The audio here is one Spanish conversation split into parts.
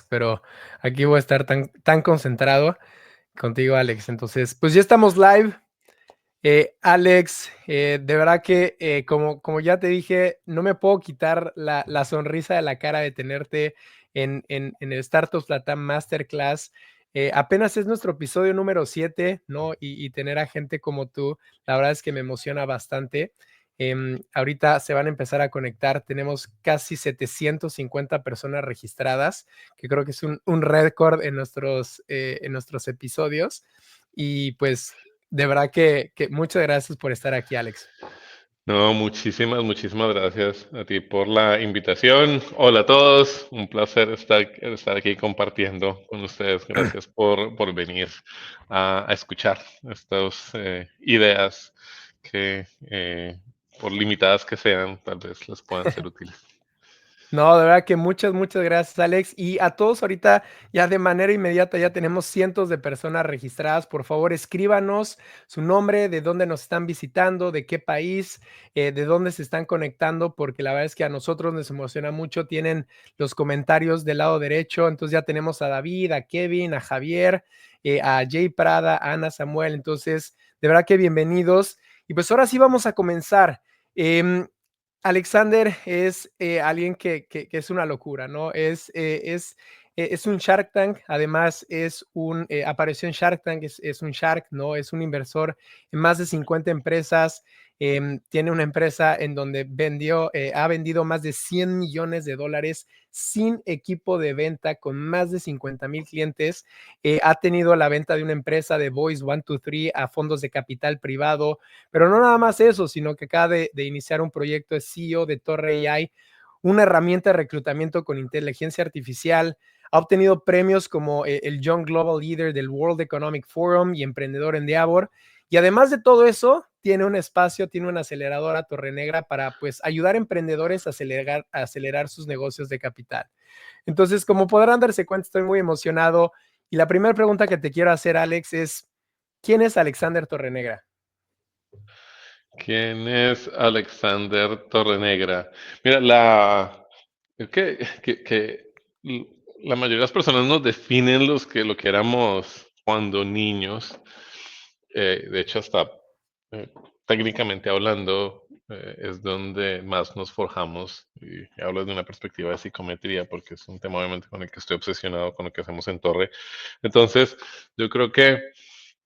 pero aquí voy a estar tan concentrado contigo, Alex. Entonces, pues ya estamos live. Alex, de verdad que como ya te dije, no me puedo quitar la sonrisa de la cara de tenerte en el Startups Latam Masterclass. Apenas es nuestro episodio número 7, ¿no? Y tener a gente como tú, la verdad es que me emociona bastante. Ahorita se van a empezar a conectar, tenemos casi 750 personas registradas, que creo que es un récord en nuestros episodios. Y pues de verdad que muchas gracias por estar aquí, Alex. No, muchísimas gracias a ti por la invitación. Hola a todos, un placer estar aquí compartiendo con ustedes. Gracias por venir a escuchar estas ideas que, por limitadas que sean, tal vez les puedan ser útiles. No, de verdad que muchas gracias, Alex. Y a todos ahorita, ya de manera inmediata, ya tenemos cientos de personas registradas. Por favor, escríbanos su nombre, de dónde nos están visitando, de qué país, de dónde se están conectando, porque la verdad es que a nosotros nos emociona mucho. Tienen los comentarios del lado derecho. Entonces ya tenemos a David, a Kevin, a Javier, a Jay Prada, a Ana Samuel. Entonces, de verdad que bienvenidos. Y pues ahora sí vamos a comenzar. Alexander es alguien que es una locura, ¿no? Es un Shark Tank, además apareció en Shark Tank, es un Shark, ¿no? Es un inversor en más de 50 empresas. Tiene una empresa en donde ha vendido más de $100 millones sin equipo de venta, con más de 50,000 clientes. Ha tenido la venta de una empresa de Voice 123 a fondos de capital privado, pero no nada más eso, sino que acaba de iniciar un proyecto de CEO de Torre AI, una herramienta de reclutamiento con inteligencia artificial. Ha obtenido premios como el Young Global Leader del World Economic Forum y Emprendedor en Endeavor. Y además de todo eso, tiene un espacio, tiene una aceleradora Torre Negra para pues ayudar a emprendedores a acelerar sus negocios de capital. Entonces, como podrán darse cuenta, estoy muy emocionado. Y la primera pregunta que te quiero hacer, Alex, es, ¿quién es Alexander Torrenegra? ¿Quién es Alexander Torrenegra? Mira, es que la mayoría de las personas nos definen lo que éramos cuando niños. De hecho, hasta eh, técnicamente hablando, es donde más nos forjamos. Y hablo de una perspectiva de psicometría, porque es un tema obviamente con el que estoy obsesionado, con lo que hacemos en Torre. Entonces, yo creo que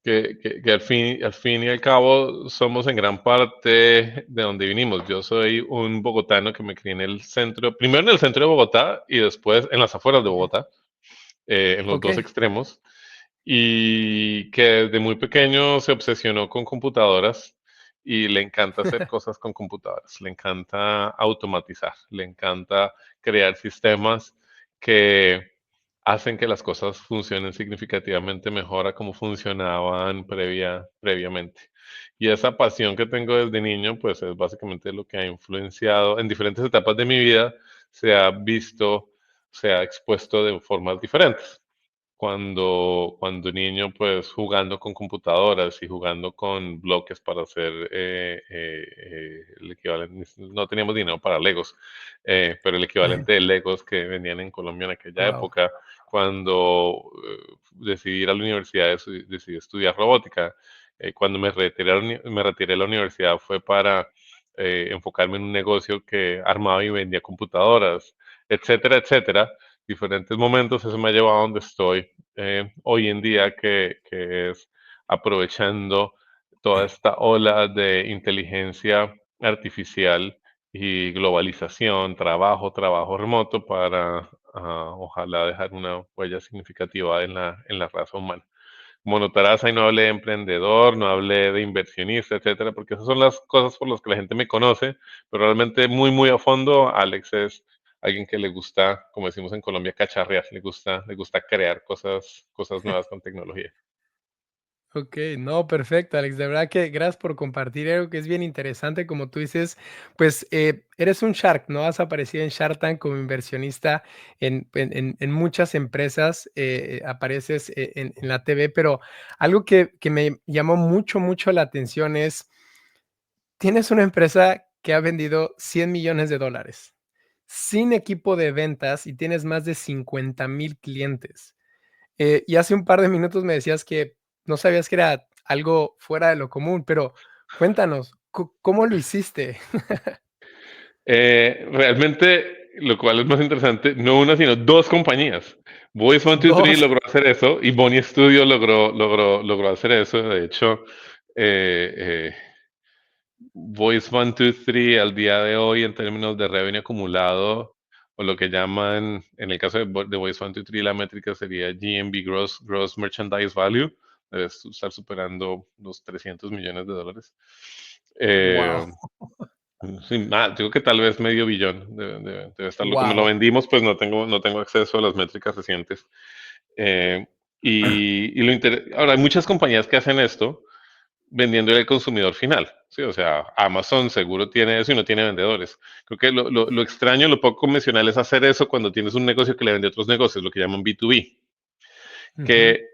al fin y al cabo somos en gran parte de donde vinimos. Yo soy un bogotano que me crié en el centro, primero en el centro de Bogotá y después en las afueras de Bogotá, en los Ok. dos extremos, y que desde muy pequeño se obsesionó con computadoras y le encanta hacer cosas con computadoras, le encanta automatizar, le encanta crear sistemas que hacen que las cosas funcionen significativamente mejor a como funcionaban previamente. Y esa pasión que tengo desde niño, pues es básicamente lo que ha influenciado en diferentes etapas de mi vida, se ha visto, se ha expuesto de formas diferentes. Cuando niño, pues jugando con computadoras y jugando con bloques para hacer el equivalente, no teníamos dinero para Legos, pero el equivalente de Legos que vendían en Colombia en aquella Wow. época, cuando decidí ir a la universidad, decidí estudiar robótica. Cuando me retiré de la universidad fue para enfocarme en un negocio que armaba y vendía computadoras, etcétera, etcétera, diferentes momentos. Eso me ha llevado a donde estoy hoy en día, que es aprovechando toda esta ola de inteligencia artificial y globalización, trabajo remoto para ojalá dejar una huella significativa en la raza humana. Como notarás, ahí no hablé de emprendedor, no hablé de inversionista, etcétera, porque esas son las cosas por las que la gente me conoce, pero realmente muy a fondo, Alex es alguien que le gusta, como decimos en Colombia, cacharrear, le gusta crear cosas nuevas con tecnología. Ok, no, perfecto, Alex. De verdad que gracias por compartir algo que es bien interesante. Como tú dices, pues eres un Shark, ¿no? Has aparecido en Shark Tank como inversionista en muchas empresas, apareces en la TV, pero algo que me llamó mucho la atención es, tienes una empresa que ha vendido $100 millones. sin equipo de ventas y tienes más de 50,000 clientes. Y hace un par de minutos me decías que no sabías que era algo fuera de lo común, pero cuéntanos, ¿cómo lo hiciste? Realmente, lo cual es más interesante, no una, sino dos compañías. Voice 123 2. logró hacer eso y Bonnie Studio logró hacer eso. De hecho, eh, eh, Voice 123 al día de hoy en términos de revenue acumulado, o lo que llaman, en el caso de Voice 123, la métrica sería GMV, Gross Merchandise Value, debe estar superando los $300 millones. Wow, Eh, sí, digo que tal vez medio billón debe estarlo. Como lo wow. vendimos, pues no tengo acceso a las métricas recientes. Eh, ahora, hay muchas compañías que hacen esto vendiéndole al consumidor final. ¿Sí? O sea, Amazon seguro tiene eso y no tiene vendedores. Creo que lo extraño, lo poco convencional es hacer eso cuando tienes un negocio que le vende a otros negocios, lo que llaman B2B, Ujú. que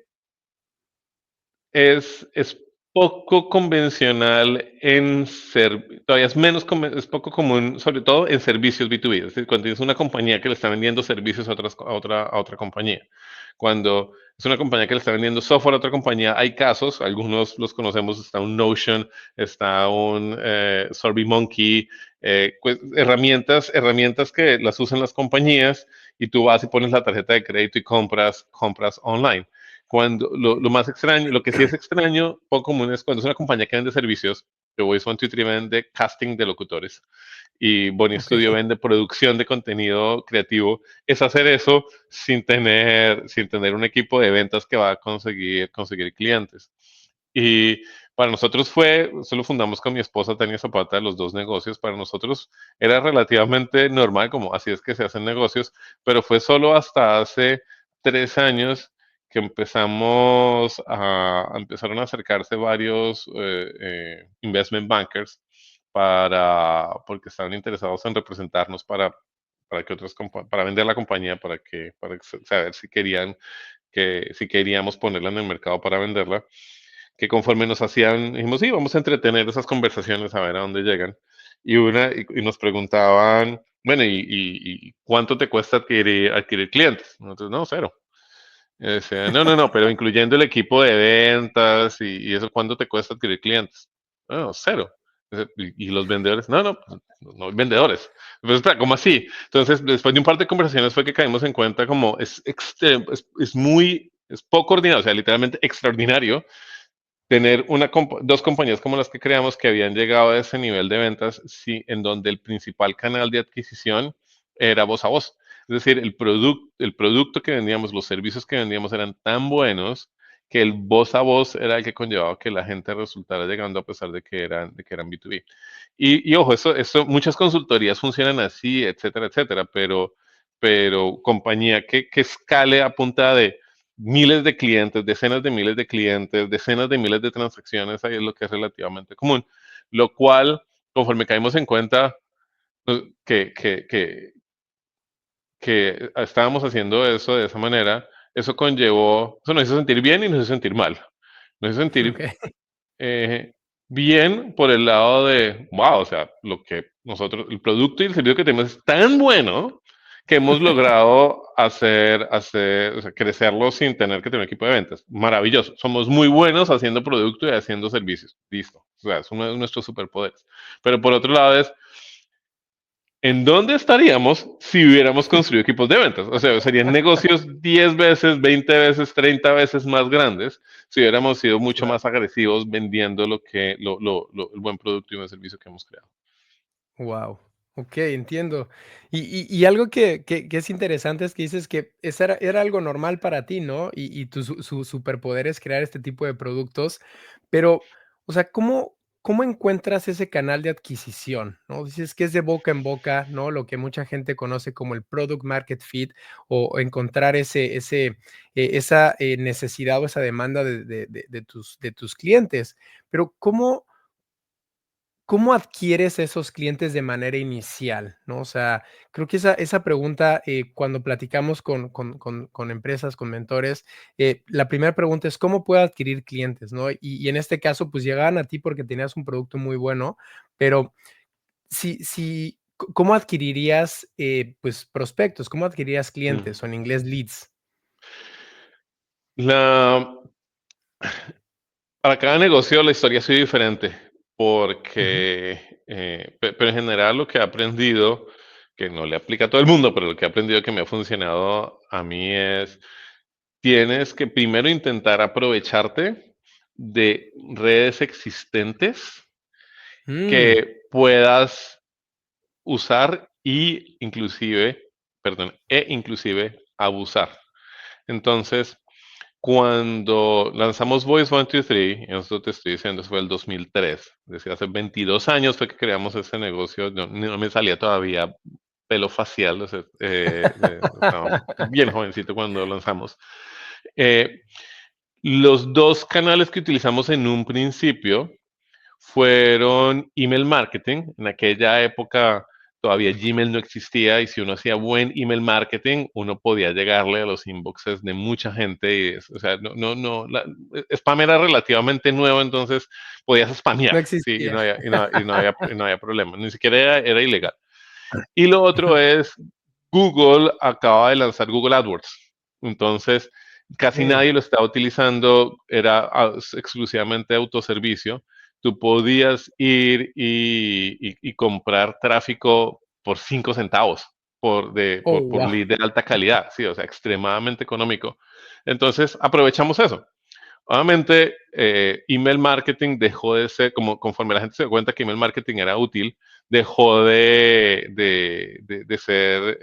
es poco convencional todavía es es poco común, sobre todo en servicios B2B, es decir, cuando tienes una compañía que le está vendiendo servicios a otra compañía. Cuando es una compañía que le está vendiendo software a otra compañía, hay casos, algunos los conocemos, está un Notion, está un SurveyMonkey, pues, herramientas que las usan las compañías y tú vas y pones la tarjeta de crédito y compras online. Lo más extraño, lo que sí es extraño, poco común, es cuando es una compañía que vende servicios. The Voice 123 vende casting de locutores y Bonnie Okey, Studio vende producción de contenido creativo. Es hacer eso sin tener un equipo de ventas que va a conseguir clientes. Y para nosotros eso lo fundamos con mi esposa Tania Zapata, los dos negocios. Para nosotros era relativamente normal, como así es que se hacen negocios, pero fue solo hasta hace 3 años que empezaron a acercarse varios investment bankers porque estaban interesados en representarnos para vender la compañía, para saber si queríamos ponerla en el mercado para venderla, que conforme nos hacían, dijimos, sí, vamos a entretener esas conversaciones a ver a dónde llegan. Y nos preguntaban, bueno, ¿y cuánto te cuesta adquirir clientes? Nosotros, no, cero. Y decía, no, no, no, pero incluyendo el equipo de ventas y eso, ¿cuánto te cuesta adquirir clientes? No, cero. Y los vendedores, no, no, pues, no hay vendedores. Pero espera, ¿cómo así? Entonces, después de un par de conversaciones fue que caímos en cuenta como es poco ordinario, o sea, literalmente extraordinario tener dos compañías como las que creamos que habían llegado a ese nivel de ventas, sí, en donde el principal canal de adquisición era voz a voz. Es decir, el producto que vendíamos, los servicios que vendíamos eran tan buenos que el voz a voz era el que conllevaba que la gente resultara llegando a pesar de que eran B2B. Ojo, muchas consultorías funcionan así, etcétera, etcétera, pero compañía que escale a punta de miles de clientes, decenas de miles de clientes, decenas de miles de transacciones, ahí es lo que es relativamente común. Lo cual, conforme caímos en cuenta que estábamos haciendo eso de esa manera, eso nos hizo sentir bien y nos hizo sentir mal. Nos hizo sentir okey. bien por el lado de, wow, o sea, el producto y el servicio que tenemos es tan bueno que hemos logrado o sea, crecerlo sin tener que tener equipo de ventas. Maravilloso. Somos muy buenos haciendo producto y haciendo servicios. Listo. O sea, es uno de nuestros superpoderes. Pero por otro lado ¿en dónde estaríamos si hubiéramos construido equipos de ventas? O sea, serían negocios 10 veces, 20 veces, 30 veces más grandes si hubiéramos sido mucho Claro. más agresivos vendiendo el buen producto y el servicio que hemos creado. Wow, okey, entiendo. Y algo que es interesante es que dices que esa era algo normal para ti, ¿no? Y tu superpoder es crear este tipo de productos, pero, o sea, ¿cómo encuentras ese canal de adquisición?, ¿no? Dices que es de boca en boca, ¿no? Lo que mucha gente conoce como el product market fit, o encontrar esa, necesidad o esa demanda de tus clientes. Pero, ¿cómo adquieres esos clientes de manera inicial?, ¿no? O sea, creo que esa pregunta, cuando platicamos con empresas, con mentores, la primera pregunta es, ¿cómo puedo adquirir clientes?, ¿no? Y en este caso, pues, llegaban a ti porque tenías un producto muy bueno, pero si ¿cómo adquirirías, pues, prospectos? ¿Cómo adquirirías Mm. clientes, o en inglés leads? La Para cada negocio la historia ha sido diferente, Ujú. porque, pero en general lo que he aprendido, que no le aplica a todo el mundo, pero lo que he aprendido que me ha funcionado a mí es, tienes que primero intentar aprovecharte de redes existentes Mm, que puedas usar inclusive abusar. Entonces, cuando lanzamos Voice 123, eso te estoy diciendo, eso fue el 2003, es decir, hace 22 años fue que creamos ese negocio, no me salía todavía pelo facial, o sea, estaba bien jovencito cuando lanzamos. Eh, los dos canales que utilizamos en un principio fueron email marketing. En aquella época todavía Gmail no existía y si uno hacía buen email marketing, uno podía llegarle a los inboxes de mucha gente. O sea, spam era relativamente nuevo, entonces podías no spamear, sí, y existía. no había problema, ni siquiera era ilegal. Y lo otro es Google acaba de lanzar Google AdWords. Entonces, casi Okey. nadie lo estaba utilizando, era exclusivamente autoservicio. Tú podías ir y comprar tráfico por 5 centavos Oh, por guau. lead de alta calidad, sí, o sea, extremadamente económico. Entonces, aprovechamos eso. Obviamente, email marketing dejó de ser, como conforme la gente se dio cuenta que email marketing era útil, dejó de ser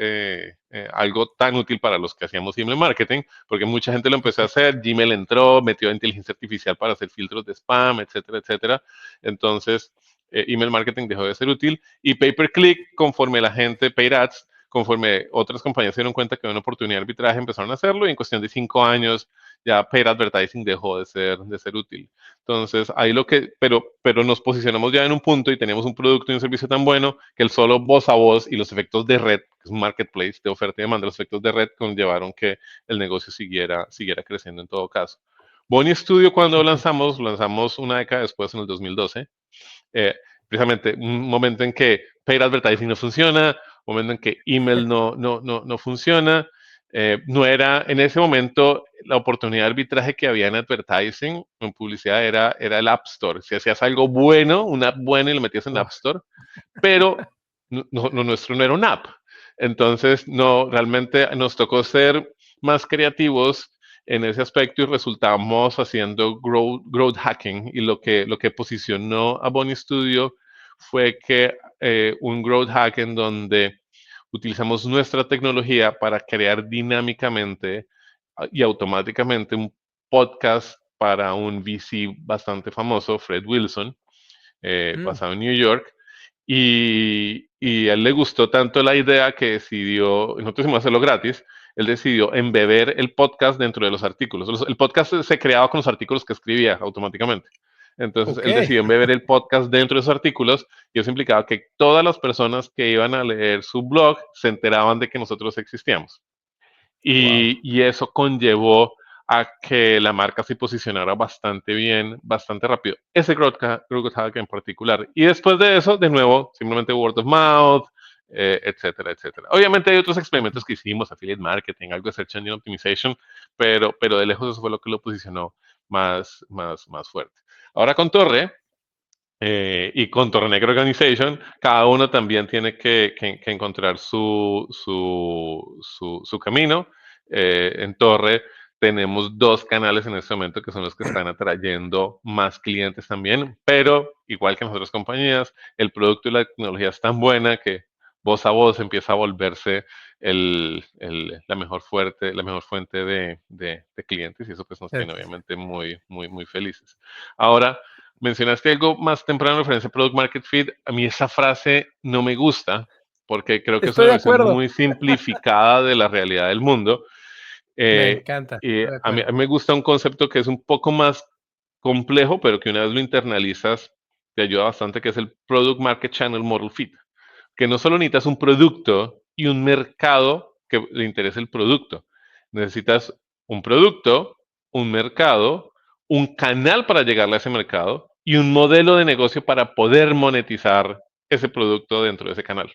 algo tan útil para los que hacíamos email marketing, porque mucha gente lo empezó a hacer, Gmail entró, metió inteligencia artificial para hacer filtros de spam, etcétera, etcétera. Entonces, email marketing dejó de ser útil y pay per click, conforme la gente, paid ads, conforme otras compañías se dieron cuenta que había una oportunidad de arbitraje, empezaron a hacerlo y en cuestión de 5 años ya paid advertising dejó de ser útil. Entonces, ahí pero nos posicionamos ya en un punto y teníamos un producto y un servicio tan bueno que el solo voz a voz y los efectos de red, que es un marketplace de oferta y demanda, los efectos de red conllevaron que el negocio siguiera creciendo en todo caso. Bonnie Studio, cuando Okey. lanzamos una década después, en el 2012, eh, precisamente un momento en que paid advertising no funciona, un momento en que email no funciona. No era en ese momento la oportunidad de arbitraje que había en advertising, en publicidad, era el App Store. Si hacías algo bueno, una app buena y lo metías en el Guau. App Store, pero lo nuestro no era una app. Entonces, no, realmente nos tocó ser más creativos en ese aspecto y resultamos haciendo growth hacking. Y lo que posicionó a Bonnie Studio fue que un growth hack en donde utilizamos nuestra tecnología para crear dinámicamente y automáticamente un podcast para un VC bastante famoso, Fred Wilson, Mm. basado en New York, y a él le gustó tanto la idea que decidió, nosotros hicimos hacerlo gratis, él decidió embeber el podcast dentro de los artículos. El podcast se creaba con los artículos que escribía automáticamente. Entonces, él Okey. decidió embeber el podcast dentro de esos artículos y eso implicaba que todas las personas que iban a leer su blog se enteraban de que nosotros existíamos. Guau. Y eso conllevó a que la marca se posicionara bastante bien, bastante rápido. Ese growth hack en particular. Y después de eso, de nuevo, simplemente word of mouth, etcétera, etcétera. Obviamente hay otros experimentos que hicimos, affiliate marketing, algo de search engine optimization, pero de lejos eso fue lo que lo posicionó más fuerte. Ahora con Torre, y con Torre Negra Organization, cada uno también tiene que encontrar su camino. En Torre tenemos dos canales en este momento que son los que están atrayendo más clientes también, pero igual que en otras compañías, el producto y la tecnología es tan buena que voz a voz empieza a volverse la mejor fuente de clientes y eso pues nos tiene obviamente muy felices. Ahora, mencionaste algo más temprano en referencia a Product Market Fit. A mí esa frase no me gusta porque creo que es Estoy una de versión acuerdo. muy simplificada de la realidad del mundo. Me Eh, encanta, y estoy de a acuerdo. mí me gusta un concepto que es un poco más complejo, pero que una vez lo internalizas te ayuda bastante, que es el Product Market Channel Model Fit. Que no solo necesitas un producto y un mercado que le interese el producto. Necesitas un producto, un mercado, un canal para llegarle a ese mercado y un modelo de negocio para poder monetizar ese producto dentro de ese canal.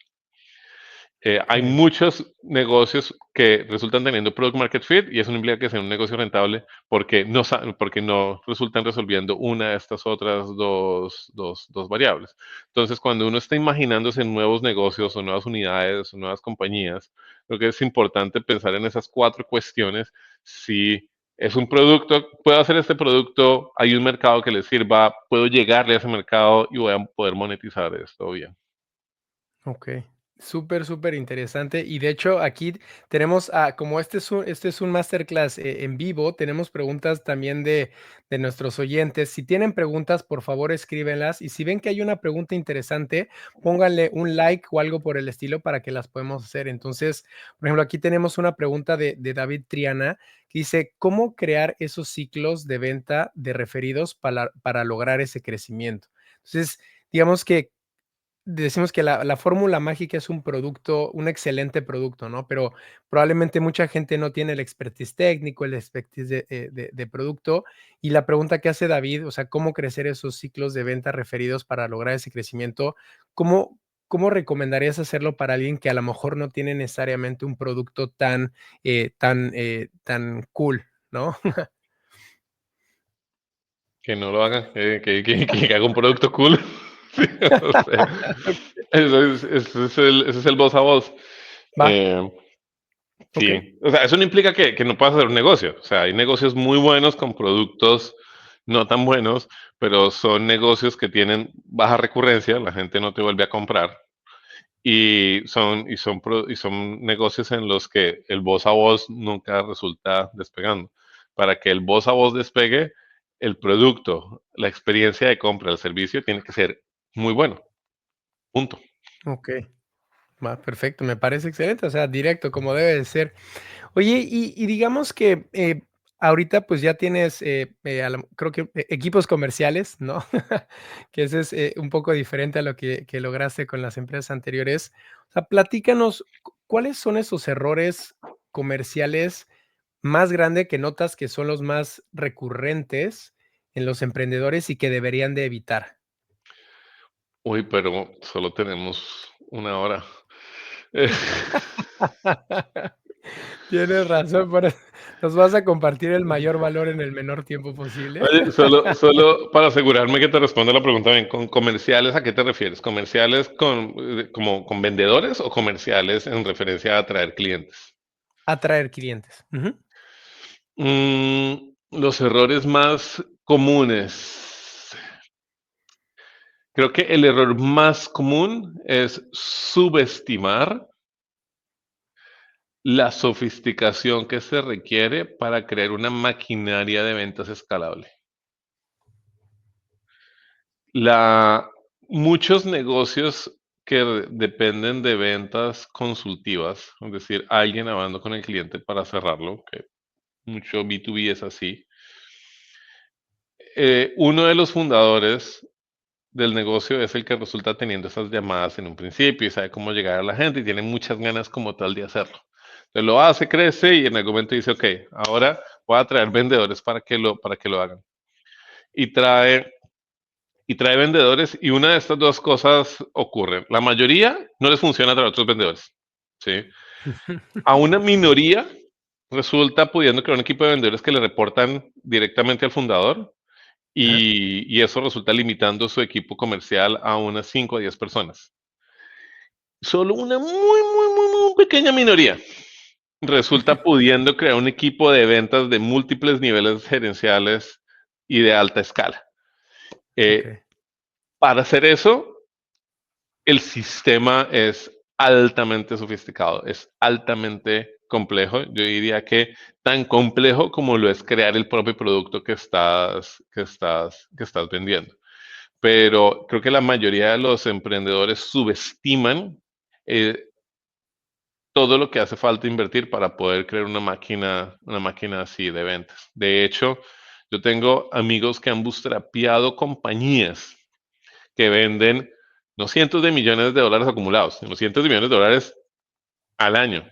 Hay Bien, muchos negocios que resultan teniendo product market fit y eso no implica que sea un negocio rentable porque no resultan resolviendo una de estas otras dos variables. Entonces, cuando uno está imaginándose en nuevos negocios o nuevas unidades o nuevas compañías, creo que es importante pensar en esas cuatro cuestiones. Si es un producto, puedo hacer este producto, hay un mercado que le sirva, puedo llegarle a ese mercado y voy a poder monetizar esto bien. okey. Súper, súper interesante. Y de hecho, aquí tenemos, como este es un masterclass, en vivo, tenemos preguntas también de nuestros oyentes. Si tienen preguntas, por favor, escríbenlas, y si ven que hay una pregunta interesante, pónganle un like o algo por el estilo para que las podamos hacer. Entonces, por ejemplo, aquí tenemos una pregunta de David Triana, que dice: "¿Cómo crear esos ciclos de venta de referidos para lograr ese crecimiento?". Entonces, digamos que decimos que la fórmula mágica es un producto, un excelente producto, ¿no? Pero probablemente mucha gente no tiene el expertise técnico, el expertise de producto. Y la pregunta que hace David, o sea, ¿cómo crecer esos ciclos de venta referidos para lograr ese crecimiento? ¿Cómo cómo recomendarías hacerlo para alguien que a lo mejor no tiene necesariamente un producto tan cool, ¿no? Que no lo hagan, que haga un producto cool. Sí, o sea, ese es el voz a voz. Va, Eh, okey, sí, o sea, eso no implica que no puedas hacer un negocio. O sea, hay negocios muy buenos con productos no tan buenos, pero son negocios que tienen baja recurrencia, la gente no te vuelve a comprar. Y son negocios en los que el voz a voz nunca resulta despegando. Para que el voz a voz despegue, el producto, la experiencia de compra, el servicio tiene que ser muy bueno. Punto. okey, va, perfecto, me parece excelente, o sea, directo, como debe de ser. Oye, y digamos que, ahorita, pues, ya tienes, creo que equipos comerciales, ¿no? Que ese es, un poco diferente a lo que lograste con las empresas anteriores. O sea, platícanos, ¿cuáles son esos errores comerciales más grande que notas que son los más recurrentes en los emprendedores y que deberían de evitar? Uy, pero solo tenemos una hora. Eh, Tienes razón, pero nos vas a compartir el mayor valor en el menor tiempo posible. Oye, solo para asegurarme que te responda la pregunta bien, ¿con comerciales a qué te refieres? ¿Comerciales como con vendedores o comerciales en referencia a atraer clientes? Atraer clientes. Ujú. Los errores más comunes. Creo que el error más común es subestimar la sofisticación que se requiere para crear una maquinaria de ventas escalable. La, Muchos negocios que dependen de ventas consultivas, es decir, alguien hablando con el cliente para cerrarlo, que mucho B2B es así. Uno de los fundadores del negocio es el que resulta teniendo esas llamadas en un principio y sabe cómo llegar a la gente y tiene muchas ganas como tal de hacerlo. Entonces lo hace, crece y en algún momento dice, ok, ahora voy a traer vendedores para que lo hagan. Y trae, y trae vendedores y una de estas dos cosas ocurre. La mayoría no les funciona traer otros vendedores. ¿Sí? A una minoría resulta pudiendo crear un equipo de vendedores que le reportan directamente al fundador Ajá, y eso resulta limitando su equipo comercial a unas 5 a 10 personas. Solo una muy pequeña minoría resulta pudiendo crear un equipo de ventas de múltiples niveles gerenciales y de alta escala. Eh, okey, para hacer eso, el sistema es altamente sofisticado, es altamente complejo. Yo diría que tan complejo como lo es crear el propio producto que estás vendiendo. Pero creo que la mayoría de los emprendedores subestiman eh, todo lo que hace falta invertir para poder crear una máquina así de ventas. De hecho, yo tengo amigos que han bootstrapeado compañías que venden no cientos de millones de dólares acumulados, sino cientos de millones de dólares al año.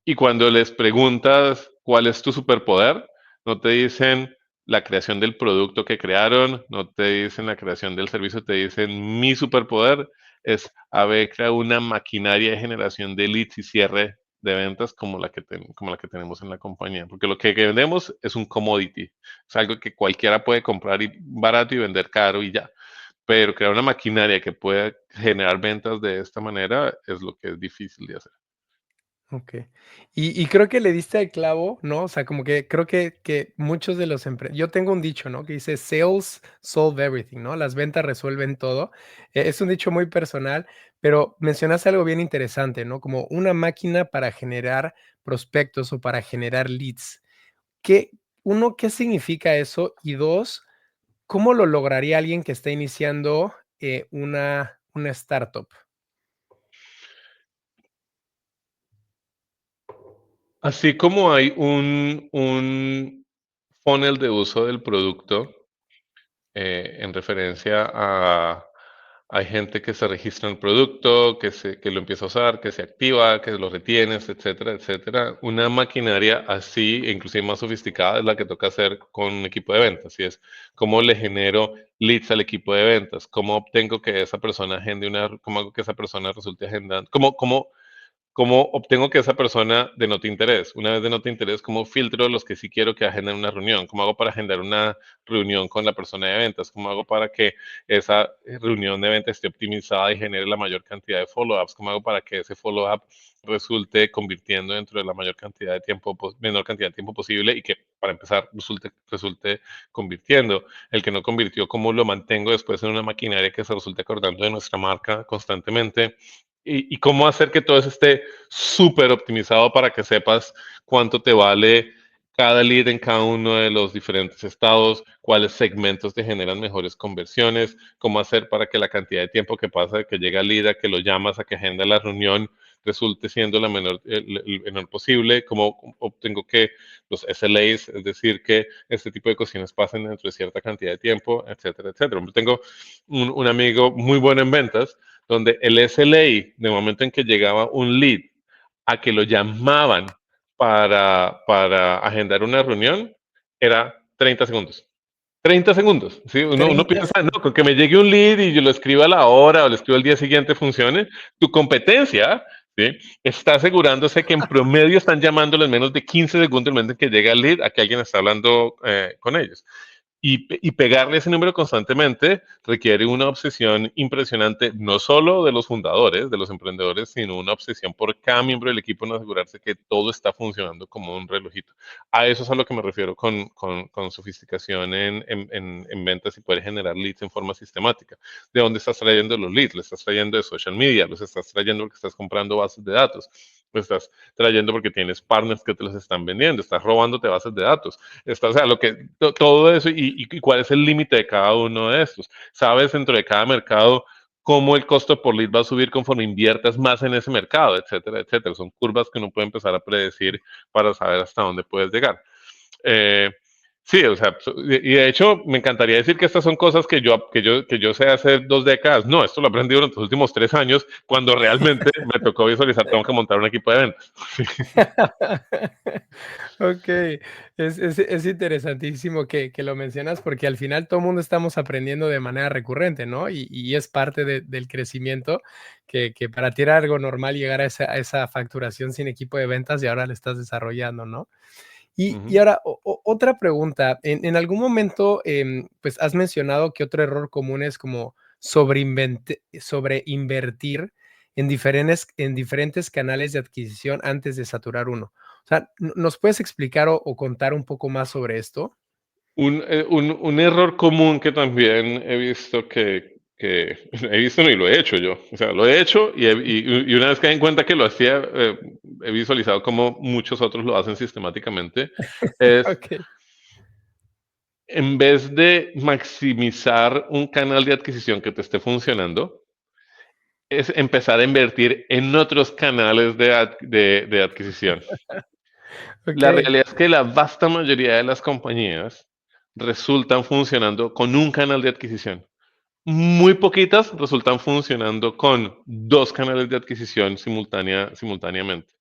Y cuando les preguntas cuál es tu superpoder, no te dicen la creación del producto que crearon, no te dicen la creación del servicio, te dicen mi superpoder es haber creado una maquinaria de generación de leads y cierre de ventas como la que tenemos en la compañía. Porque lo que vendemos es un commodity, es algo que cualquiera puede comprar barato y vender caro y ya. Pero crear una maquinaria que pueda generar ventas de esta manera es lo que es difícil de hacer. Okey. Y creo que le diste al clavo, ¿no? O sea, como que creo que muchos de los yo tengo un dicho, ¿no? Que dice: "Sales solve everything", ¿no? Las ventas resuelven todo. Es un dicho muy personal, pero mencionaste algo bien interesante, ¿no? Como una máquina para generar prospectos o para generar leads. ¿Qué uno, qué significa eso? Y 2, ¿cómo lo lograría alguien que está iniciando, una startup? Así como hay un funnel de uso del producto, en referencia a hay gente que se registra en el producto, que lo empieza a usar, que se activa, que lo retienes, etcétera, etcétera. Una maquinaria así, e inclusive más sofisticada, es la que toca hacer con un equipo de ventas. Y es cómo le genero leads al equipo de ventas, cómo obtengo que esa persona agende cómo hago que esa persona resulte agendando, ¿cómo obtengo que esa persona denote interés? Una vez denote interés, ¿cómo filtro los que sí quiero que agenden una reunión? ¿Cómo hago para agendar una reunión con la persona de ventas? ¿Cómo hago para que esa reunión de ventas esté optimizada y genere la mayor cantidad de follow-ups? ¿Cómo hago para que ese follow-up resulte convirtiendo dentro de la mayor cantidad de tiempo, menor cantidad de tiempo posible y que para empezar resulte convirtiendo? El que no convirtió, ¿cómo lo mantengo después en una maquinaria que se resulte acordando de nuestra marca constantemente? Y cómo hacer que todo eso esté súper optimizado para que sepas cuánto te vale cada lead en cada uno de los diferentes estados, cuáles segmentos te generan mejores conversiones, cómo hacer para que la cantidad de tiempo que pasa de que llega el lead a que lo llamas, a que agenda la reunión, resulte siendo la menor, el menor posible, cómo obtengo que los SLAs, es decir, que este tipo de cuestiones pasen dentro de cierta cantidad de tiempo, etcétera, etcétera. Tengo un amigo muy bueno en ventas donde el SLA, de momento en que llegaba un lead, a que lo llamaban para agendar una reunión, era 30 segundos. 30 segundos. ¿Sí? Uno 30. piensa, no, con que me llegue un lead y yo lo escriba a la hora o lo escribo al día siguiente funcione. Tu competencia, ¿sí? Está asegurándose que en promedio están llamándolo en menos de 15 segundos el momento en que llega el lead a que alguien está hablando con ellos. Y pegarle ese número constantemente requiere una obsesión impresionante, no solo de los fundadores, de los emprendedores, sino una obsesión por cada miembro del equipo en asegurarse que todo está funcionando como un relojito. A eso es a lo que me refiero con sofisticación en ventas y poder generar leads en forma sistemática. ¿De dónde estás trayendo los leads? ¿Los estás trayendo de social media? ¿Los estás trayendo porque estás comprando bases de datos? ¿Los estás trayendo porque tienes partners que te los están vendiendo? ¿Estás robándote bases de datos? Está, o sea, todo eso y cuál es el límite de cada uno de estos. Sabes dentro de cada mercado cómo el costo por lead va a subir conforme inviertas más en ese mercado, etcétera, etcétera. Son curvas que uno puede empezar a predecir para saber hasta dónde puedes llegar. Eh, sí, o sea, y de hecho me encantaría decir que estas son cosas que yo sé hacer 2 décadas. No, esto lo he aprendido en los últimos 3 años, cuando realmente me tocó visualizar, tengo que montar un equipo de ventas. Okey, es interesantísimo que lo mencionas, porque al final todo mundo estamos aprendiendo de manera recurrente, ¿no? Y es parte del crecimiento, que para ti era algo normal llegar a esa facturación sin equipo de ventas y ahora la estás desarrollando, ¿no? Y Ujú. ahora, otra pregunta, en algún momento, pues, has mencionado que otro error común es como sobreinvertir en diferentes canales de adquisición antes de saturar uno. O sea, ¿nos puedes explicar o contar un poco más sobre esto? Un error común que también he visto que he visto no, y lo he hecho yo. O sea, lo he hecho y una vez que en cuenta que lo hacía, he visualizado cómo muchos otros lo hacen sistemáticamente, es Okey. en vez de maximizar un canal de adquisición que te esté funcionando, es empezar a invertir en otros canales de adquisición. La Okey. realidad es que la vasta mayoría de las compañías resultan funcionando con un canal de adquisición. Muy poquitas resultan funcionando con 2 canales de adquisición simultáneamente.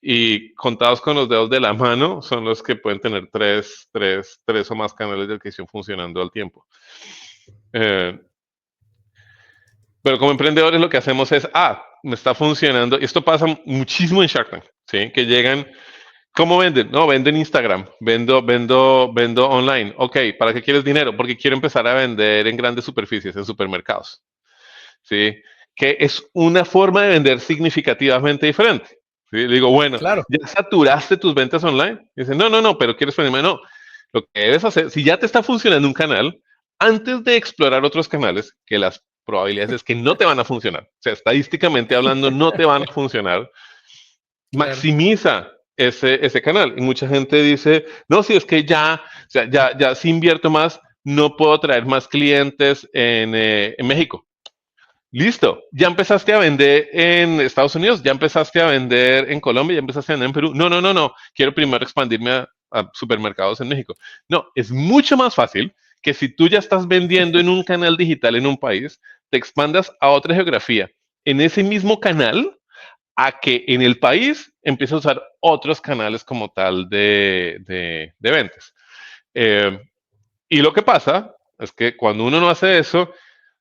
Y contados con los dedos de la mano son los que pueden tener tres o más canales de adquisición funcionando al tiempo. Eh, Pero como emprendedores lo que hacemos es, me está funcionando. Y esto pasa muchísimo en Shark Tank, ¿sí? Que llegan, ¿cómo venden? No, vendo en Instagram, vendo online. Ok, ¿para qué quieres dinero? Porque quiero empezar a vender en grandes superficies, en supermercados, ¿sí? Que es una forma de vender significativamente diferente. ¿Sí? Le digo, bueno, Claro, ¿ya saturaste tus ventas online? Y dicen, no, no, no, pero quieres venderme. No, lo que debes hacer, si ya te está funcionando un canal, antes de explorar otros canales, que las probabilidades es que no te van a funcionar, o sea, estadísticamente hablando, no te van a funcionar, claro, maximiza ese canal. Y mucha gente dice, no, si es que ya, o sea, ya si invierto más, no puedo traer más clientes en México. Listo, ya empezaste a vender en Estados Unidos, ya empezaste a vender en Colombia, ya empezaste a vender en Perú. No, no, no, no. Quiero primero expandirme a supermercados en México. No, es mucho más fácil que si tú ya estás vendiendo en un canal digital en un país, te expandas a otra geografía en ese mismo canal a que en el país empieces a usar otros canales como tal de ventas. Eh, y lo que pasa es que cuando uno no hace eso,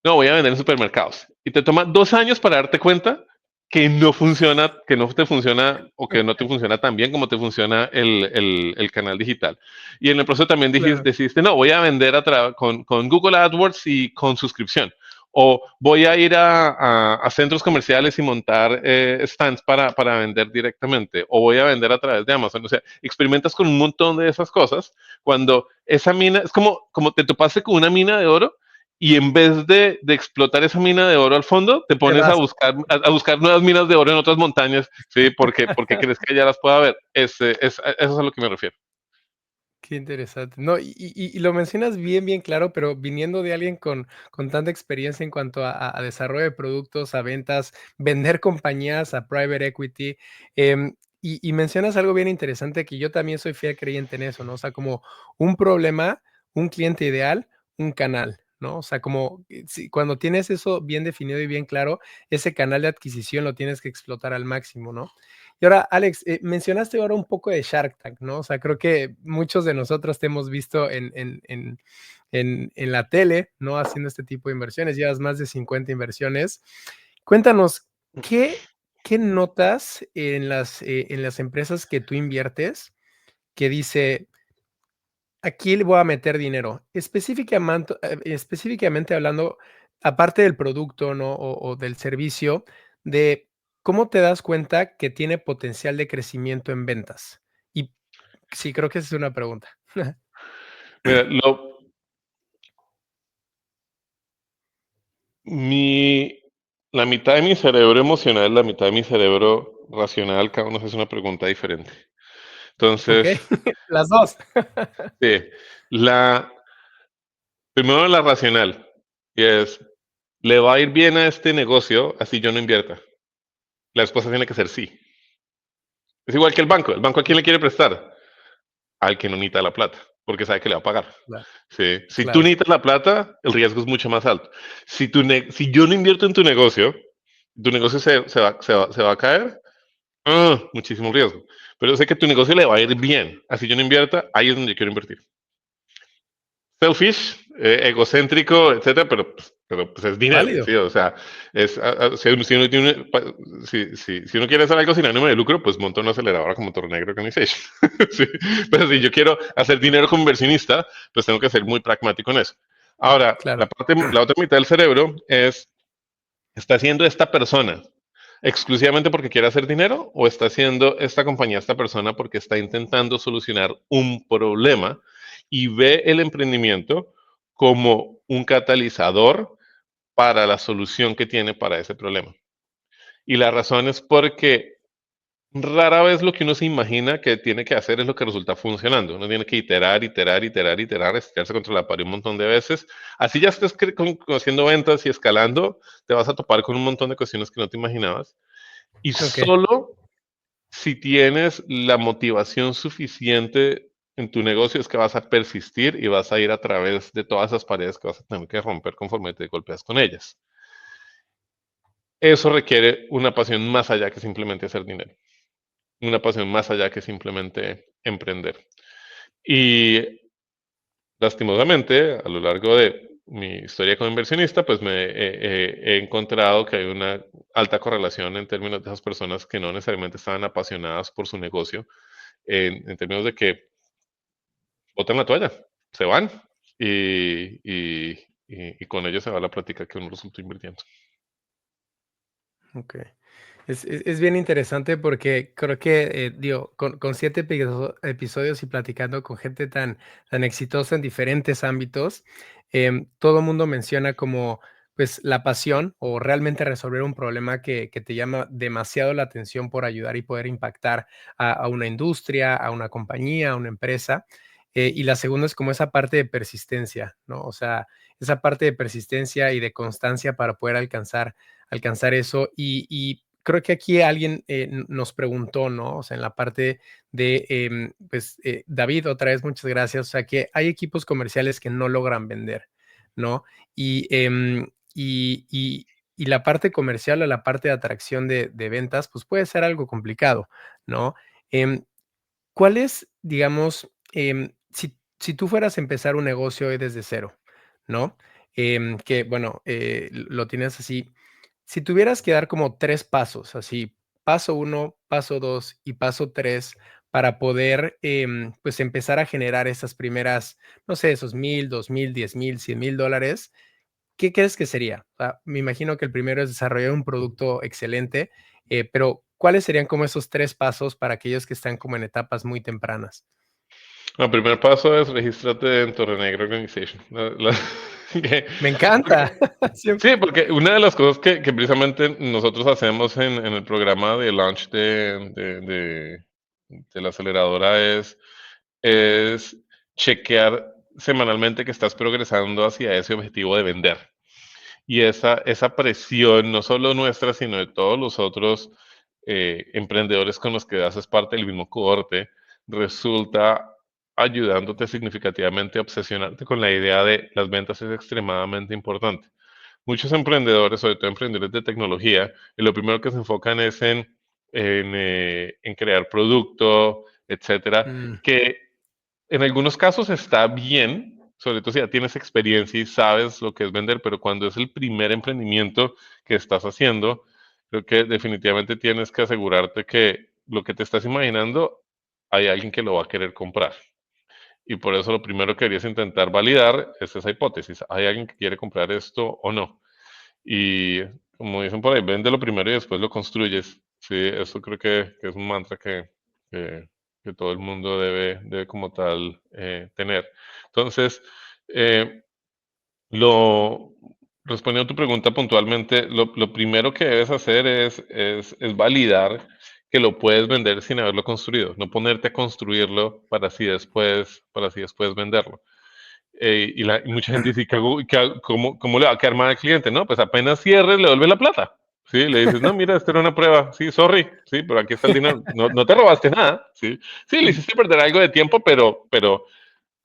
no, voy a vender en supermercados. Y te toma 2 años para darte cuenta que no funciona, que no te funciona o que no te funciona tan bien como te funciona el canal digital. Y en el proceso también claro. decidiste, no, voy a vender con Google AdWords y con suscripción. O voy a ir a centros comerciales y montar stands para vender directamente. O voy a vender a través de Amazon. O sea, experimentas con un montón de esas cosas cuando esa mina, es como te topaste con una mina de oro y en vez de explotar esa mina de oro al fondo, te Te pones a das. buscar, a buscar nuevas minas de oro en otras montañas, ¿sí? Porque crees que ya las pueda ver. Eso es a lo que me refiero. Qué interesante. No, y lo mencionas bien, bien claro, pero viniendo de alguien con tanta experiencia en cuanto a desarrollo de productos, a ventas, vender compañías, a private equity, y mencionas algo bien interesante que yo también soy fiel creyente en eso, ¿no? O sea, como un problema, un cliente ideal, un canal, ¿no? O sea, como si cuando tienes eso bien definido y bien claro, ese canal de adquisición lo tienes que explotar al máximo, ¿no? Y ahora, Alex, mencionaste ahora un poco de Shark Tank, ¿no? O sea, creo que muchos de nosotros te hemos visto en la tele, ¿no? Haciendo este tipo de inversiones. Llevas más de 50 inversiones. Cuéntanos, ¿qué, qué notas en las empresas que tú inviertes que dice, aquí le voy a meter dinero? Específicamente hablando, aparte del producto, ¿no? O del servicio, de cómo te das cuenta que tiene potencial de crecimiento en ventas. Y sí, creo que esa es una pregunta. Mira, mi, la mitad de mi cerebro emocional, la mitad de mi cerebro racional, cada uno hace una pregunta diferente. Ok, Entonces, las dos. sí, la, primero la racional, y es, ¿le va a ir bien a este negocio así yo no invierta? La respuesta tiene que ser sí. Es igual que el banco. ¿El banco a quién le quiere prestar? Al que no necesita la plata, porque sabe que le va a pagar. Claro, ¿Sí? Si tú claro, necesitas la plata, el riesgo es mucho más alto. Si yo no invierto en tu negocio se va a caer, muchísimo riesgo. Pero sé que tu negocio le va a ir bien. Así yo no invierta, ahí es donde yo quiero invertir. Selfish, egocéntrico, etcétera, pero pues es dinero, válido. ¿sí? O sea, si uno quiere hacer algo sin ánimo de lucro, pues monta una aceleradora como Toro Negro Organization. Sí. Pero si yo quiero hacer dinero como inversionista, pues tengo que ser muy pragmático en eso. Ahora, Claro, la otra mitad del cerebro ¿está haciendo esta persona exclusivamente porque quiere hacer dinero o está haciendo esta compañía, esta persona porque está intentando solucionar un problema y ve el emprendimiento como un catalizador para la solución que tiene para ese problema? Y la razón es porque rara vez lo que uno se imagina que tiene que hacer es lo que resulta funcionando. Uno tiene que iterar, iterar, iterar, iterar, estirarse contra la pared un montón de veces. Así ya estés haciendo ventas y escalando, te vas a topar con un montón de cuestiones que no te imaginabas. Y ok. solo si tienes la motivación suficiente en tu negocio es que vas a persistir y vas a ir a través de todas esas paredes que vas a tener que romper conforme te golpeas con ellas. Eso requiere una pasión más allá que simplemente hacer dinero, una pasión más allá que simplemente emprender. Y lastimosamente, a lo largo de mi historia como inversionista, pues he encontrado que hay una alta correlación en términos de esas personas que no necesariamente estaban apasionadas por su negocio, en términos de que botan la toalla, se van y con ello se va la plática que uno resultó invirtiendo. Ok. Es bien interesante porque creo que, digo, con 7 episodios y platicando con gente tan exitosa en diferentes ámbitos, todo mundo menciona como, pues, la pasión o realmente resolver un problema que te llama demasiado la atención por ayudar y poder impactar a una industria, a una compañía, a una empresa. Y la segunda es como esa parte de persistencia, ¿no? O sea, esa parte de persistencia y de constancia para poder alcanzar eso. Y creo que aquí alguien nos preguntó, ¿no? O sea, en la parte de, pues, David, otra vez, muchas gracias. O sea, que hay equipos comerciales que no logran vender, ¿no? Y, y la parte comercial o la parte de atracción de ventas, pues puede ser algo complicado, ¿no? Em, ¿Cuál es, digamos, si tú fueras a empezar un negocio hoy desde cero, ¿no? Que bueno, lo tienes así. Si tuvieras que dar como 3 pasos, así, paso uno, paso 2 y paso 3 para poder, pues, empezar a generar esas primeras, no sé, esos 1000, 2000, 10,000, $100,000, ¿qué crees que sería? O sea, me imagino que el primero es desarrollar un producto excelente, pero, ¿cuáles serían como esos 3 pasos para aquellos que están como en etapas muy tempranas? El primer paso es regístrate en Torre Negra Organization. Que- Me porque- encanta. Sí, sí, porque una de las cosas que precisamente nosotros hacemos en el programa de launch de la aceleradora es chequear semanalmente que estás progresando hacia ese objetivo de vender. Y esa presión, no solo nuestra, sino de todos los otros emprendedores con los que haces parte del mismo cohorte, resulta ayudándote significativamente a obsesionarte con la idea de las ventas es extremadamente importante. Muchos emprendedores, sobre todo emprendedores de tecnología, y lo primero que se enfocan es en crear producto, etcétera, mm, que en algunos casos está bien, sobre todo si ya tienes experiencia y sabes lo que es vender, pero cuando es el primer emprendimiento que estás haciendo, creo que definitivamente tienes que asegurarte que lo que te estás imaginando hay alguien que lo va a querer comprar. Y por eso lo primero que deberías intentar validar es esa hipótesis. ¿Hay alguien que quiere comprar esto o no? Y como dicen por ahí, vende lo primero y después lo construyes. Sí, eso creo que es un mantra que- que todo el mundo debe como tal tener. Entonces, eh, lo, respondiendo a tu pregunta puntualmente, lo primero que debes hacer es validar que lo puedes vender sin haberlo construido, no ponerte a construirlo para así después venderlo. Y mucha gente dice, ¿cómo le va a quedar mal al cliente? No, pues apenas cierres, le devuelves la plata. Sí, le dices, no, mira, esta era una prueba. Sí, sorry, sí, pero aquí está el dinero. No, no te robaste nada. Sí, sí, le mm, hiciste perder algo de tiempo, pero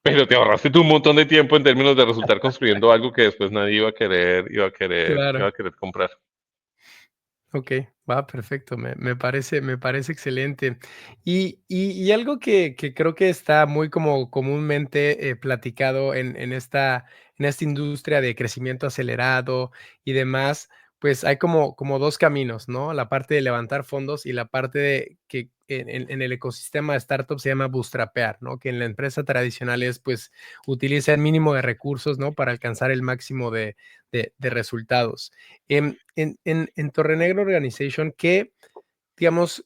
te ahorraste tú un montón de tiempo en términos de resultar construyendo algo que después nadie iba claro. a querer comprar. Okey, va, perfecto, me parece excelente. Y algo que creo que está muy como comúnmente, platicado en esta industria de crecimiento acelerado y demás, pues, hay como 2 caminos, ¿no? La parte de levantar fondos y la parte de que en el ecosistema de startup se llama bootstrapear, ¿no? Que en la empresa tradicional es, pues, utiliza el mínimo de recursos, ¿no? Para alcanzar el máximo de resultados. En Torre Negro Organization, ¿qué, digamos,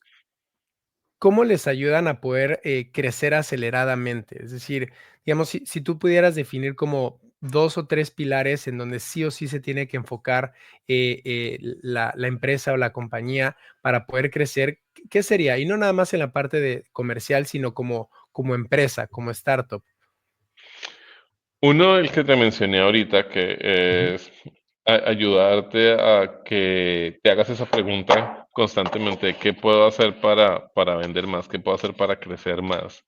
cómo les ayudan a poder, crecer aceleradamente? Es decir, digamos, si tú pudieras definir como 2 o 3 pilares en donde sí o sí se tiene que enfocar, la empresa o la compañía para poder crecer, ¿qué sería? Y no nada más en la parte de comercial, sino como empresa, como startup. Uno, el que te mencioné ahorita, que Ujú. es ayudarte a que te hagas esa pregunta constantemente, ¿qué puedo hacer para vender más? ¿Qué puedo hacer para crecer más?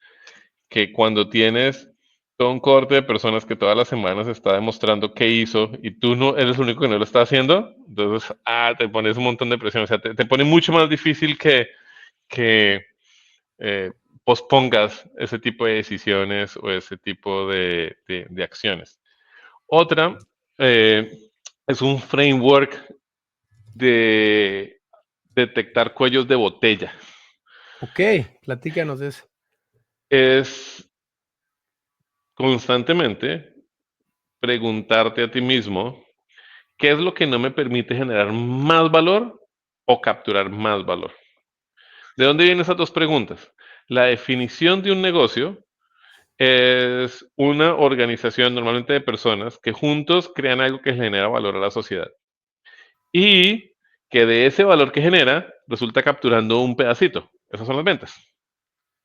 Que cuando tienes todo un corte de personas que todas las semanas está demostrando qué hizo y tú no eres el único que no lo está haciendo, entonces, te pones un montón de presión, o sea, te pone mucho más difícil que pospongas ese tipo de decisiones o ese tipo de acciones. Otra Eh, es un framework de detectar cuellos de botella. Ok, platícanos de eso. Es constantemente preguntarte a ti mismo, ¿qué es lo que no me permite generar más valor o capturar más valor? ¿De dónde vienen esas dos preguntas? La definición de un negocio es una organización normalmente de personas que juntos crean algo que genera valor a la sociedad y que de ese valor que genera resulta capturando un pedacito. Esas son las ventas.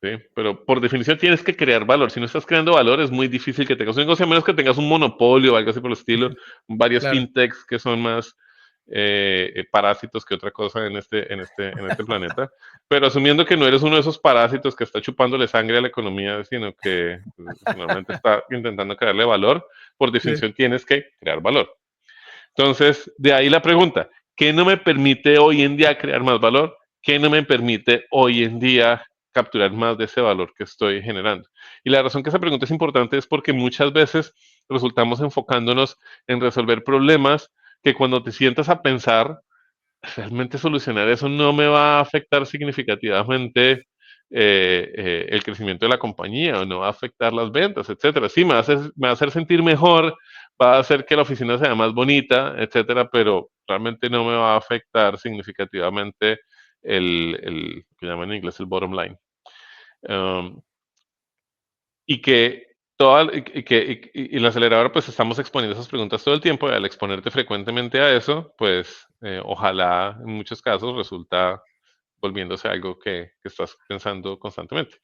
¿Sí? Pero por definición tienes que crear valor. Si no estás creando valor, es muy difícil que tengas un negocio, a menos que tengas un monopolio o algo así por el estilo. Varios Claro, fintechs que son más parásitos que otra cosa en este planeta. Pero asumiendo que no eres uno de esos parásitos que está chupándole sangre a la economía, sino que normalmente está intentando crearle valor, por sí, definición tienes que crear valor. Entonces, de ahí la pregunta, ¿qué no me permite hoy en día crear más valor? ¿Qué no me permite hoy en día capturar más de ese valor que estoy generando? Y la razón que esa pregunta es importante es porque muchas veces resultamos enfocándonos en resolver problemas que cuando te sientas a pensar, realmente solucionar eso no me va a afectar significativamente el crecimiento de la compañía o no va a afectar las ventas, etcétera. Sí, me va a hacer sentir mejor, va a hacer que la oficina sea más bonita, etcétera, pero realmente no me va a afectar significativamente el que llaman en inglés el bottom line. Um, y que y la aceleradora pues estamos exponiendo esas preguntas todo el tiempo y al exponerte frecuentemente a eso, pues ojalá en muchos casos resulta volviéndose algo que estás pensando constantemente.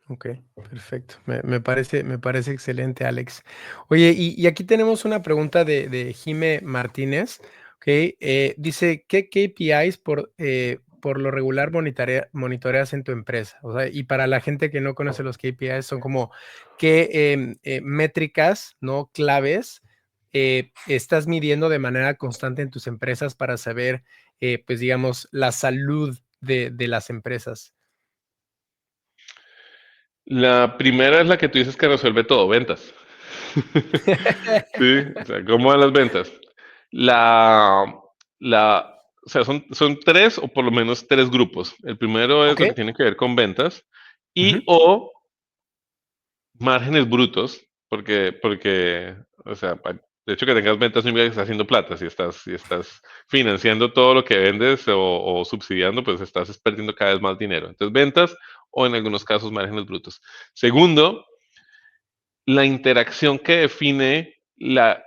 ok, perfecto. Me parece excelente, Alex. Oye, y aquí tenemos una pregunta de Jime Martínez, ok. Dice, ¿qué KPIs por lo regular monitoreas en tu empresa? O sea, y para la gente que no conoce los KPIs, son como qué métricas, ¿no? Claves estás midiendo de manera constante en tus empresas para saber, pues digamos, la salud de las empresas. La primera es la que tú dices que resuelve todo, ventas. Sí, o sea, ¿cómo van las ventas? La, o sea, son tres o por lo menos tres grupos. El primero es Ok. lo que tiene que ver con ventas y Ujú. o márgenes brutos, porque, o sea, de hecho que tengas ventas no significa que estás haciendo plata. Si estás financiando todo lo que vendes o subsidiando, pues estás perdiendo cada vez más dinero. Entonces, ventas o en algunos casos márgenes brutos. Segundo, la interacción que define la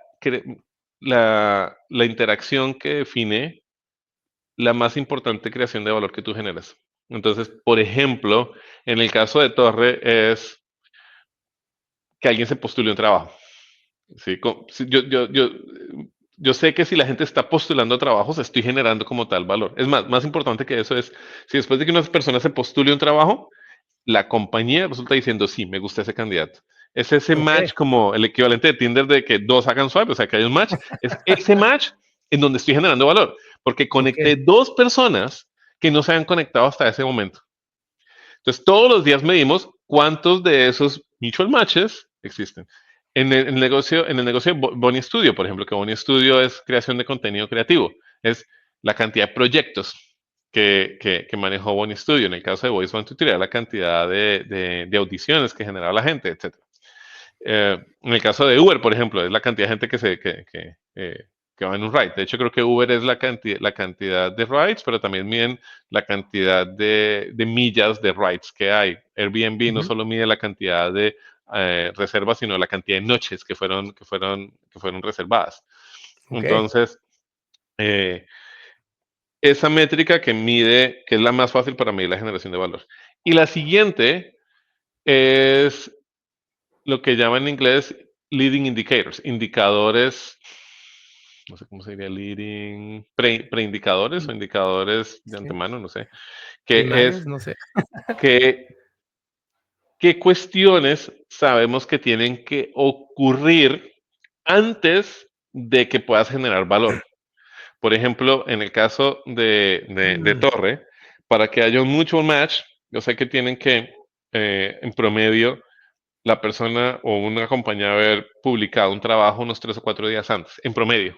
interacción que define la más importante creación de valor que tú generas. Entonces, por ejemplo, en el caso de Torre es que alguien se postule un trabajo. Sí, sí, yo sé que si la gente está postulando a trabajos, estoy generando como tal valor. Es más importante que eso es, si después de que una persona se postule un trabajo, la compañía resulta diciendo, sí, me gusta ese candidato. Es ese match Ok, como el equivalente de Tinder de que dos hagan swipe, o sea, que hay un match. Es ese match en donde estoy generando valor, porque ok, conecté dos personas que no se habían conectado hasta ese momento. Entonces, todos los días medimos cuántos de esos mutual matches existen. En el negocio de Bonnie Studio, por ejemplo, que Bonnie Studio es creación de contenido creativo, es la cantidad de proyectos que manejó Bonnie Studio. En el caso de Voice One Tutorial, la cantidad de audiciones que generaba la gente, etcétera. En el caso de Uber, por ejemplo, es la cantidad de gente que va en un ride. De hecho, creo que Uber es la cantidad de rides, pero también miden la cantidad de millas de rides que hay. Airbnb no ujú, solo mide la cantidad de reservas, sino la cantidad de noches que fueron reservadas. ok. Entonces, eh, esa métrica que mide, que es la más fácil para medir la generación de valor. Y la siguiente es lo que llaman en inglés leading indicators, indicadores, no sé cómo se diría, preindicadores o indicadores de Sí. antemano, no sé, que Primarios, es no sé. que, qué cuestiones sabemos que tienen que ocurrir antes de que puedas generar valor. Por ejemplo, en el caso de Mm, Torre, para que haya un mutual match, yo sé que tienen que, en promedio, la persona o una compañía haber publicado un trabajo unos 3 o 4 días antes, en promedio.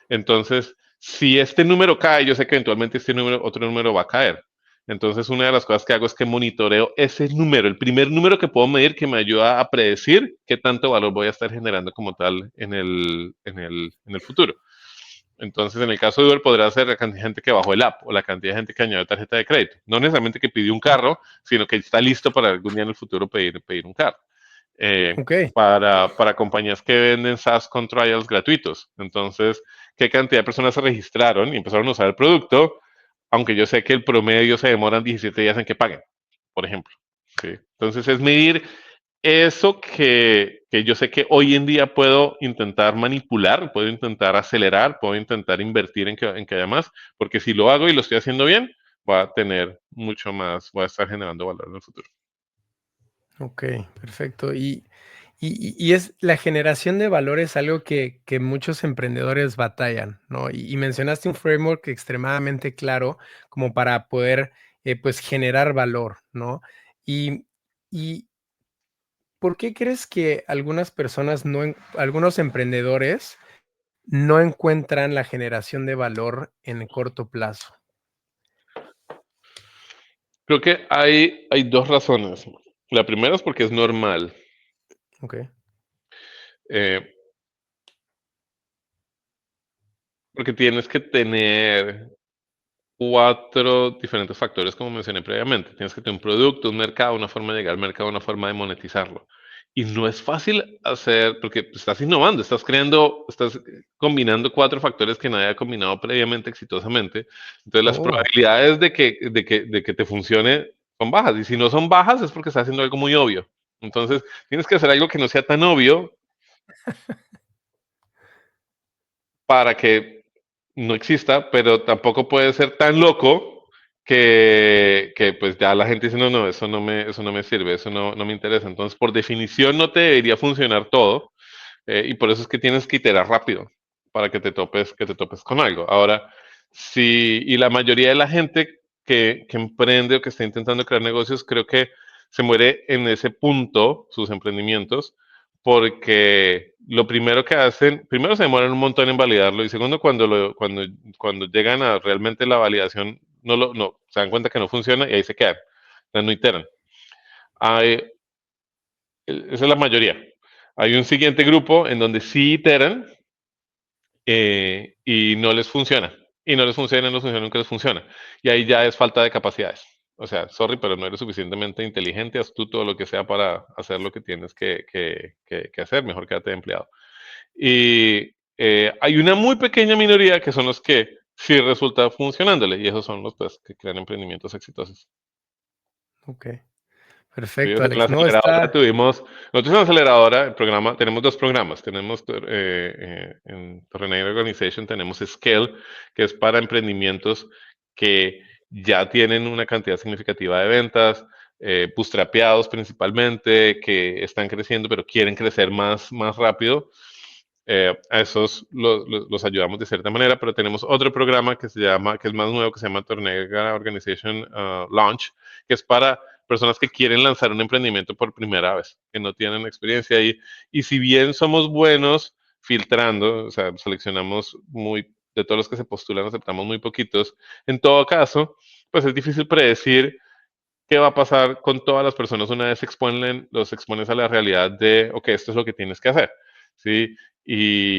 Entonces, si este número cae, yo sé que eventualmente otro número va a caer. Entonces, una de las cosas que hago es que monitoreo ese número, el primer número que puedo medir que me ayuda a predecir qué tanto valor voy a estar generando como tal en el futuro. Entonces, en el caso de Uber, podrá ser la cantidad de gente que bajó el app o la cantidad de gente que añadió tarjeta de crédito. No necesariamente que pidió un carro, sino que está listo para algún día en el futuro pedir un carro. Ok, Para compañías que venden SaaS con trials gratuitos. Entonces, ¿qué cantidad de personas se registraron y empezaron a usar el producto? Aunque yo sé que el promedio se demoran 17 días en que paguen, por ejemplo. ¿Sí? Entonces, es medir eso que yo sé que hoy en día puedo intentar manipular, puedo intentar acelerar, puedo intentar invertir en que haya más, porque si lo hago y lo estoy haciendo bien, va a tener mucho más, va a estar generando valor en el futuro. ok, perfecto. Y es la generación de valor es algo que muchos emprendedores batallan, ¿no? Y mencionaste un framework extremadamente claro como para poder, pues, generar valor, ¿no? Y y, ¿por qué crees que algunas personas algunos emprendedores no encuentran la generación de valor en corto plazo? Creo que hay dos razones. La primera es porque es normal. Okey. eh, Porque tienes que tener cuatro diferentes factores, como mencioné previamente. Tienes que tener un producto, un mercado, una forma de llegar al mercado, una forma de monetizarlo. Y no es fácil hacer, porque estás innovando, estás creando, estás combinando cuatro factores que nadie ha combinado previamente exitosamente. Entonces las Oh, probabilidades de que te funcione son bajas. Y si no son bajas es porque estás haciendo algo muy obvio. Entonces tienes que hacer algo que no sea tan obvio para que no exista, pero tampoco puede ser tan loco que pues ya la gente dice, no, no, eso no me sirve, eso no me interesa. Entonces, por definición, no te debería funcionar todo, y por eso es que tienes que iterar rápido para que te topes con algo. Ahora, y la mayoría de la gente que emprende o que está intentando crear negocios, creo que se muere en ese punto, sus emprendimientos, porque lo primero que hacen, primero se demoran un montón en validarlo y segundo, cuando llegan a realmente la validación, no, se dan cuenta que no funciona y ahí se quedan, no iteran. Hay, Esa es la mayoría. Hay un siguiente grupo en donde sí iteran, y no les funciona. Y no les funciona, no les funciona, nunca les funciona. Y ahí ya es falta de capacidades. O sea, sorry, pero no eres suficientemente inteligente, astuto o lo que sea para hacer lo que tienes que hacer. Mejor quédate de empleado. Y hay una muy pequeña minoría que son los que sí resulta funcionándole. Y esos son los pues, que crean emprendimientos exitosos. okey. Sí, o Perfecto, sea, en la Alex. No, aceleradora está nosotros en la aceleradora, el programa, tenemos dos programas. Tenemos en Torreneira Organization, tenemos Scale, que es para emprendimientos que ya tienen una cantidad significativa de ventas, bootstrapeados principalmente, que están creciendo, pero quieren crecer más rápido. A esos los ayudamos de cierta manera, pero tenemos otro programa que es más nuevo, que se llama Torreneira Organization Launch, que es para personas que quieren lanzar un emprendimiento por primera vez, que no tienen experiencia ahí. Y si bien somos buenos filtrando, o sea, seleccionamos de todos los que se postulan, aceptamos muy poquitos, en todo caso, pues es difícil predecir qué va a pasar con todas las personas una vez los expones a la realidad de, ok, esto es lo que tienes que hacer, ¿sí?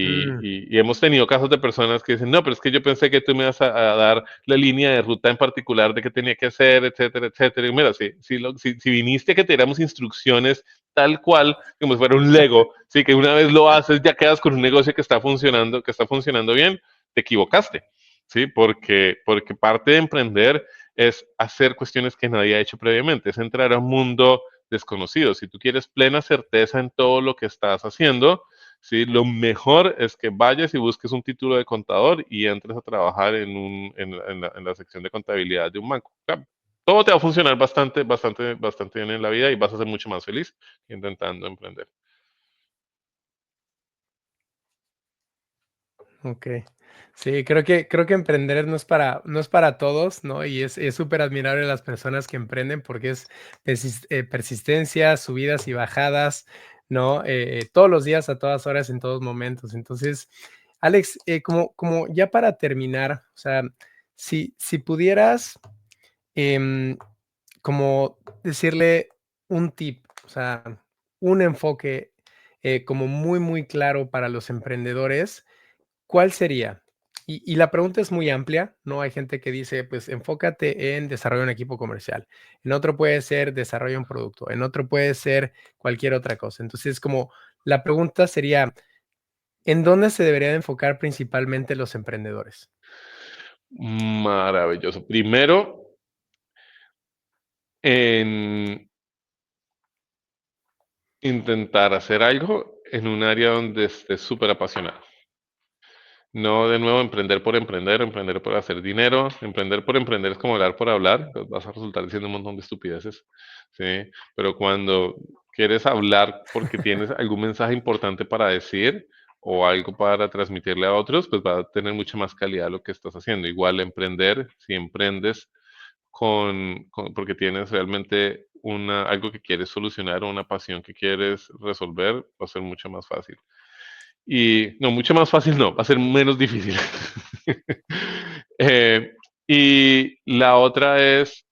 mm, Y hemos tenido casos de personas que dicen, no, pero es que yo pensé que tú me ibas a dar la línea de ruta en particular de qué tenía que hacer, etcétera, etcétera. Y mira, si viniste a que te diéramos instrucciones tal cual, como si fuera un Lego, sí, que una vez lo haces ya quedas con un negocio que está funcionando bien, te equivocaste, ¿sí? Porque parte de emprender es hacer cuestiones que nadie ha hecho previamente, es entrar a un mundo desconocido. Si tú quieres plena certeza en todo lo que estás haciendo, ¿sí? Lo mejor es que vayas y busques un título de contador y entres a trabajar en la sección de contabilidad de un banco. O sea, todo te va a funcionar bastante, bastante, bastante bien en la vida y vas a ser mucho más feliz intentando emprender. okey. Sí, creo que emprender no es para todos, ¿no? Y es súper admirable las personas que emprenden porque es persistencia, subidas y bajadas, ¿no? Todos los días, a todas horas, en todos momentos. Entonces, Alex, como ya para terminar, o sea, si pudieras, em, como decirle un tip, o sea, un enfoque, como muy, muy claro para los emprendedores, ¿cuál sería? Y la pregunta es muy amplia, ¿no? Hay gente que dice, pues enfócate en desarrollar un equipo comercial. En otro puede ser desarrolla un producto. En otro puede ser cualquier otra cosa. Entonces, como la pregunta sería, ¿en dónde se debería de enfocar principalmente los emprendedores? Maravilloso. Primero, en intentar hacer algo en un área donde estés súper apasionado. No de nuevo emprender por hacer dinero, emprender por emprender es como hablar por hablar, pues vas a resultar diciendo un montón de estupideces, ¿sí? Pero cuando quieres hablar porque tienes algún mensaje importante para decir o algo para transmitirle a otros, pues va a tener mucha más calidad lo que estás haciendo. Igual emprender, si emprendes porque tienes realmente algo que quieres solucionar o una pasión que quieres resolver, va a ser mucho más fácil. Y no, mucho más fácil no, va a ser menos difícil. Eh, y la otra es,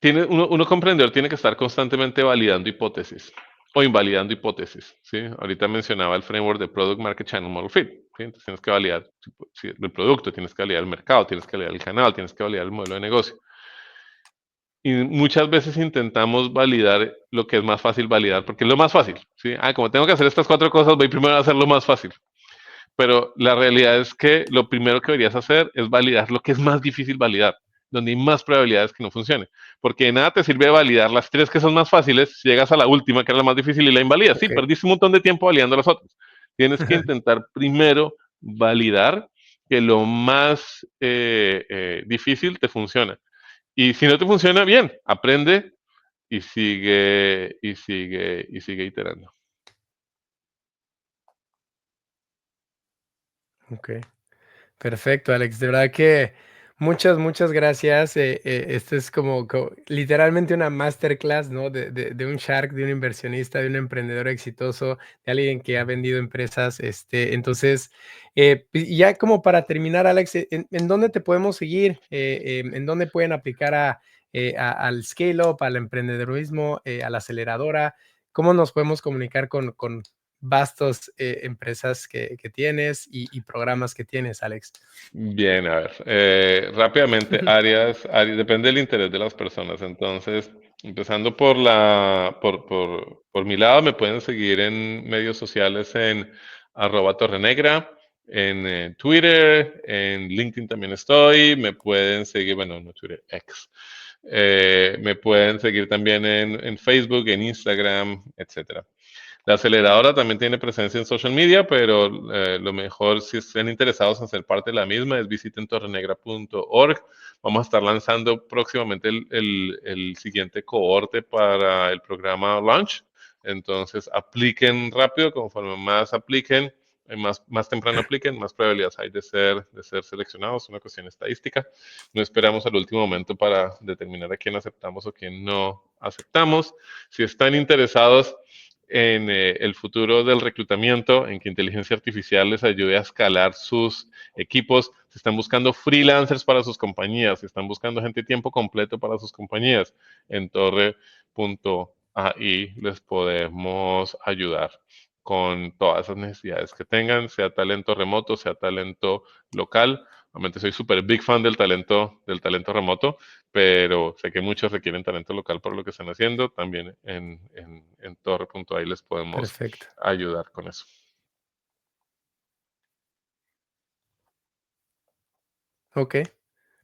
uno como emprendedor tiene que estar constantemente validando hipótesis o invalidando hipótesis, ¿sí? Ahorita mencionaba el framework de Product Market Channel Model Fit, ¿sí? Entonces tienes que validar sí, el producto, tienes que validar el mercado, tienes que validar el canal, tienes que validar el modelo de negocio. Y muchas veces intentamos validar lo que es más fácil validar, porque es lo más fácil, ¿sí? Ah, como tengo que hacer estas cuatro cosas, voy primero a hacer lo más fácil. Pero la realidad es que lo primero que deberías hacer es validar lo que es más difícil validar, donde hay más probabilidades que no funcione. Porque de nada te sirve validar las tres que son más fáciles si llegas a la última, que es la más difícil, y la invalidas. Sí, Ok. perdiste un montón de tiempo validando las otras. Tienes que intentar primero validar que lo más difícil te funciona. Y si no te funciona, bien, aprende y sigue iterando. Ok. Perfecto, Alex. De verdad que muchas, muchas gracias. Esto es como literalmente una masterclass, ¿no? De un shark, de un inversionista, de un emprendedor exitoso, de alguien que ha vendido empresas. Entonces, y ya como para terminar, Alex, ¿en dónde te podemos seguir? ¿En dónde pueden aplicar al scale-up, al emprendedurismo, a la aceleradora? ¿Cómo nos podemos comunicar con vastos empresas que tienes y programas que tienes, Alex? Bien, a ver, rápidamente, depende del interés de las personas. Entonces, empezando por mi lado, me pueden seguir en medios sociales en @torrenegra, en Twitter, en LinkedIn también estoy, me pueden seguir, bueno, no Twitter, X. Me pueden seguir también en Facebook, en Instagram, etcétera. La aceleradora también tiene presencia en social media, pero lo mejor, si están interesados en ser parte de la misma, es visiten torrenegra.org. Vamos a estar lanzando próximamente el siguiente cohorte para el programa Launch. Entonces, apliquen rápido, conforme más apliquen, más temprano apliquen, más probabilidades hay de ser seleccionados, una cuestión estadística. No esperamos al último momento para determinar a quién aceptamos o quién no aceptamos. Si están interesados en el futuro del reclutamiento, en que inteligencia artificial les ayude a escalar sus equipos, si están buscando freelancers para sus compañías, si están buscando gente de tiempo completo para sus compañías, en torre.ai les podemos ayudar con todas esas necesidades que tengan, sea talento remoto, sea talento local. Realmente soy súper big fan del talento remoto, pero sé que muchos requieren talento local por lo que están haciendo. También en Torre.ai les podemos Perfecto. ayudar con eso. Ok.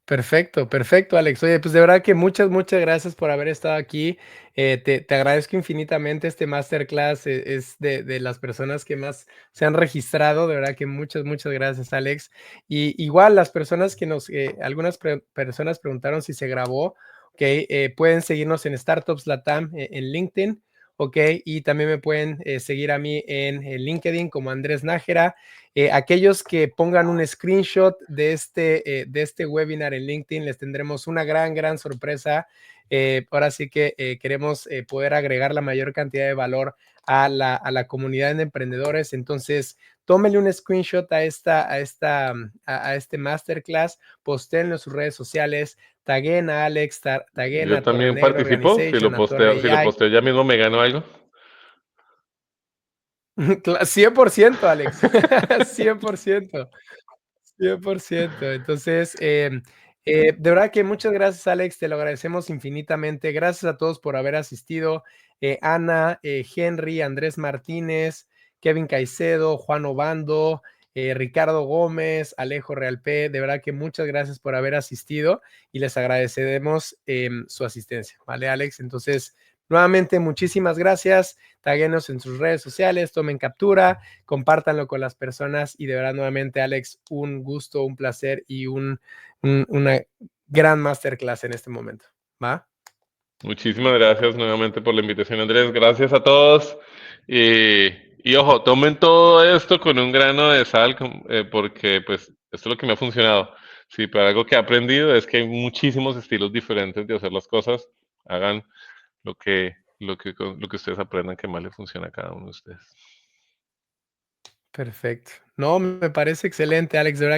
Perfecto, perfecto, Alex. Oye, pues de verdad que muchas, muchas gracias por haber estado aquí. Te agradezco infinitamente este masterclass. Es de las personas que más se han registrado. De verdad que muchas, muchas gracias, Alex. Y igual las personas algunas personas preguntaron si se grabó. Ok, pueden seguirnos en Startups Latam en LinkedIn ¿ok? Y también me pueden seguir a mí en LinkedIn como Andrés Nájera. Aquellos que pongan un screenshot de este webinar en LinkedIn, les tendremos una gran sorpresa. Ahora sí que queremos poder agregar la mayor cantidad de valor a la comunidad de emprendedores. Entonces, tómenle un screenshot a este masterclass, postéenlo en sus redes sociales, taguen a Alex, taguen Yo a Torre también Negra participo, Organization, a Torre si lo AI. posteo ya mismo me gano algo. 100%, Alex, 100%. 100%. Entonces, de verdad que muchas gracias, Alex, te lo agradecemos infinitamente. Gracias a todos por haber asistido. Ana, Henry, Andrés Martínez, Kevin Caicedo, Juan Obando, Ricardo Gómez, Alejo Realpe, de verdad que muchas gracias por haber asistido y les agradeceremos su asistencia, ¿vale, Alex? Entonces, nuevamente, muchísimas gracias. Táguenos en sus redes sociales, tomen captura, compártanlo con las personas y de verdad nuevamente Alex, un gusto, un placer y una gran masterclass en este momento, ¿va? Muchísimas gracias nuevamente por la invitación, Andrés. Gracias a todos. Y ojo, tomen todo esto con un grano de sal, porque pues esto es lo que me ha funcionado. Sí, pero algo que he aprendido es que hay muchísimos estilos diferentes de hacer las cosas. Hagan lo que ustedes aprendan que más le funciona a cada uno de ustedes. Perfecto. No, me parece excelente, Alex, de verdad